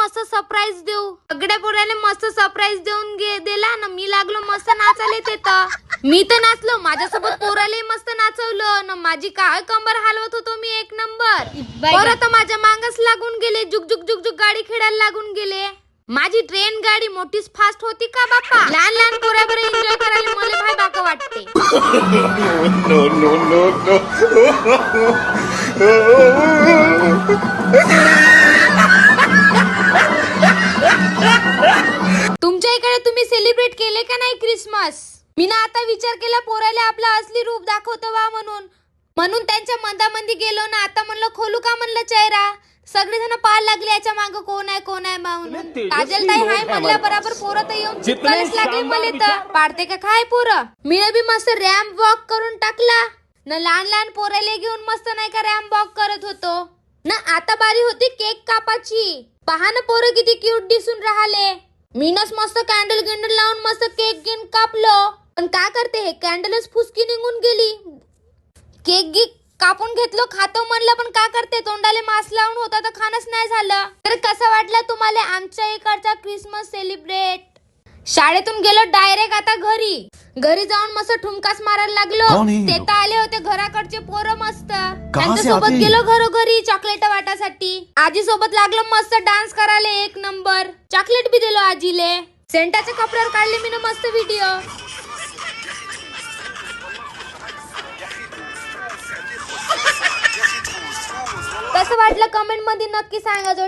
मस्त सरप्राईज देऊ. सगळ्या पोराले मस्त सरप्राईज देऊन दिला ना. मी लागलो मस्त नाचायला तिथं. मी तर नाचलो, माझ्यासोबत पोराले मस्त नाचवलं ना. माझी काय कंबर हलवत होतो मी एक नंबर. परत माझ्या मागच लागून गेले, जुक जुक जुक जुक गाडी खेळायला लागून गेले. माझी ट्रेन गाडी मोठीच फास्ट होती का बाप्पा. लहान लहान पोराबरोबर एन्जॉय करायला मला भाई बाका वाटते. तुमच्या इकडे तुम्ही सेलिब्रेट केले का नाही क्रिसमस? मी ना आता विचार केला पोराला आपला असली रूप दाखवतो वा म्हणून त्यांच्या मंदामंदी गेलो ना. आता म्हणलं खोलू का म्हणलं चेहरा. सगळेजण पाहायला लागले याच्या मागं कोण आहे म्हणून. काजल ताई हाय म्हणल्या बरोबर पोरं तर येऊन चिपकायलाच लागली. मला तर पाडते का काय पोरं. मी बी मस्त रॅम्प वॉक करून टाकला ना. लहान लहान पोराले घेऊन मस्त नाही का रॅम्प वॉक करत होतो ना. आता बारी होती केक कापाची. पहा ना पोरं किती क्यूट दिसून राहिले. मीनच मस्त कॅन्डल गिंडल लावून मस्त केक गिन कापलो. पण काय करते हे कॅन्डलच फुसकी निघून गेली. केक गी कापून घेतलो खातो म्हणलं, पण काय करते तोंडाले मास्क लावून होता तर खाणच नाही झालं. तर कसं वाटलं तुम्हाला आमच्या इकडचा क्रिसमस सेलिब्रेट? शाळेतून गेलो डायरेक्ट आता घरी जाऊन मस्त ठुमकाच मारायला लागलो. ते तर आले होते घराकडचे पोरं मस्त. त्यांच्यासोबत गेलो घरोघरी चॉकलेट वाटासाठी. आजी सोबत लागलो मस्त डान्स करायला एक नंबर. चॉकलेट बी दिलो आजीले. सेंटाच्या कपड्यावर काढले मी ना मस्त व्हिडिओ. कसं वाटलं कमेंट मध्ये नक्की सांगा. जो